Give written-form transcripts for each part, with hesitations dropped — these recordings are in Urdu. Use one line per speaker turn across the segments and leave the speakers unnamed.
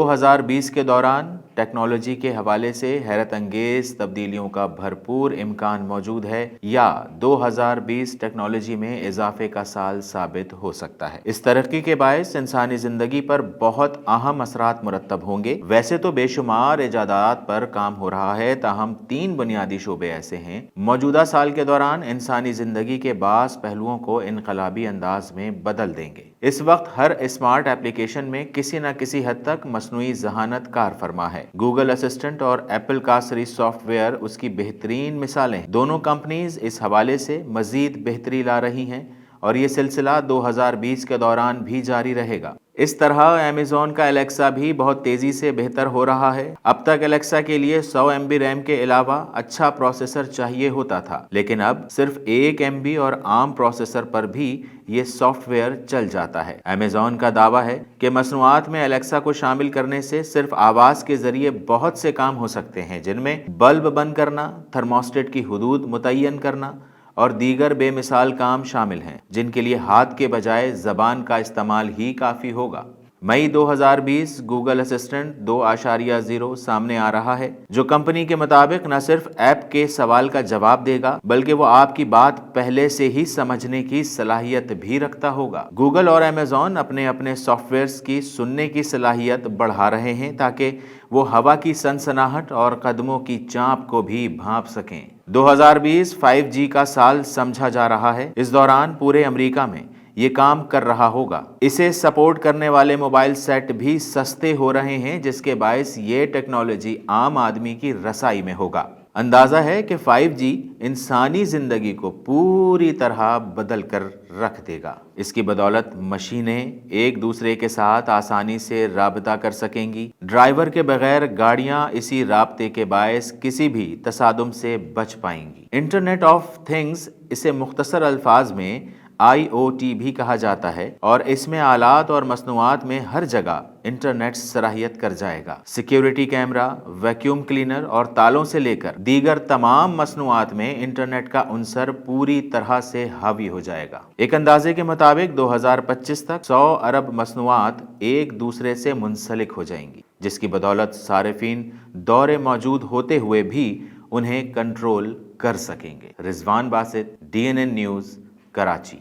2020 کے دوران ٹیکنالوجی کے حوالے سے حیرت انگیز تبدیلیوں کا بھرپور امکان موجود ہے، یا 2020 ٹیکنالوجی میں اضافے کا سال ثابت ہو سکتا ہے۔ اس ترقی کے باعث انسانی زندگی پر بہت اہم اثرات مرتب ہوں گے۔ ویسے تو بے شمار ایجادات پر کام ہو رہا ہے، تاہم 3 بنیادی شعبے ایسے ہیں موجودہ سال کے دوران انسانی زندگی کے بعض پہلوؤں کو انقلابی انداز میں بدل دیں گے۔ اس وقت ہر اسمارٹ ایپلیکیشن میں کسی نہ کسی حد تک مصنوعی ذہانت کار فرما ہے۔ گوگل اسسٹنٹ اور ایپل کا سری سافٹ ویئر اس کی بہترین مثالیں ہیں۔ دونوں کمپنیز اس حوالے سے مزید بہتری لا رہی ہیں اور یہ سلسلہ 2020 کے دوران بھی جاری رہے گا۔ اس طرح ایمیزون کا الیکسا بھی بہت تیزی سے بہتر ہو رہا ہے۔ اب تک الیکسا کے لیے 100 MB ریم کے علاوہ اچھا پروسیسر چاہیے ہوتا تھا، لیکن اب صرف 1 MB اور عام پروسیسر پر بھی یہ سافٹ ویئر چل جاتا ہے۔ ایمیزون کا دعویٰ ہے کہ مصنوعات میں الیکسا کو شامل کرنے سے صرف آواز کے ذریعے بہت سے کام ہو سکتے ہیں، جن میں بلب بند کرنا، تھرماسٹیٹ کی حدود متعین کرنا اور دیگر بے مثال کام شامل ہیں، جن کے لیے ہاتھ کے بجائے زبان کا استعمال ہی کافی ہوگا۔ مئی 2020 گوگل اسسٹنٹ 2.0 سامنے آ رہا ہے، جو کمپنی کے مطابق نہ صرف ایپ کے سوال کا جواب دے گا، بلکہ وہ آپ کی بات پہلے سے ہی سمجھنے کی صلاحیت بھی رکھتا ہوگا۔ گوگل اور ایمیزون اپنے سافٹ ویئرز کی سننے کی صلاحیت بڑھا رہے ہیں تاکہ وہ ہوا کی سنسناہٹ اور قدموں کی چانپ کو بھی بھانپ سکیں۔ 2020 5G کا سال سمجھا جا رہا ہے۔ اس دوران پورے امریکہ میں یہ کام کر رہا ہوگا۔ اسے سپورٹ کرنے والے موبائل سیٹ بھی سستے ہو رہے ہیں، جس کے باعث یہ ٹیکنالوجی عام آدمی کی رسائی میں ہوگا۔ اندازہ ہے کہ 5G انسانی زندگی کو پوری طرح بدل کر رکھ دے گا۔ اس کی بدولت مشینیں ایک دوسرے کے ساتھ آسانی سے رابطہ کر سکیں گی۔ ڈرائیور کے بغیر گاڑیاں اسی رابطے کے باعث کسی بھی تصادم سے بچ پائیں گی۔ انٹرنیٹ آف تھنگز، اسے مختصر الفاظ میں IoT بھی کہا جاتا ہے، اور اس میں آلات اور مصنوعات میں ہر جگہ انٹرنیٹ صلاحیت کر جائے گا۔ سیکیورٹی کیمرہ، ویکیوم کلینر اور تالوں سے لے کر دیگر تمام مصنوعات میں انٹرنیٹ کا عنصر پوری طرح سے حاوی ہو جائے گا۔ ایک اندازے کے مطابق 2025 تک 100 ارب مصنوعات ایک دوسرے سے منسلک ہو جائیں گی، جس کی بدولت صارفین دور موجود ہوتے ہوئے بھی انہیں کنٹرول کر سکیں گے۔ رضوان باسط، DNN نیوز، کراچی۔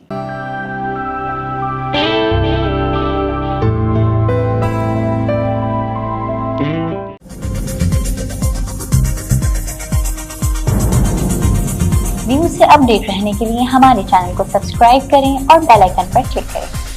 نیوز سے اپ ڈیٹ رہنے کے لیے ہمارے چینل کو سبسکرائب کریں اور بیل آئیکن پر کلک کریں۔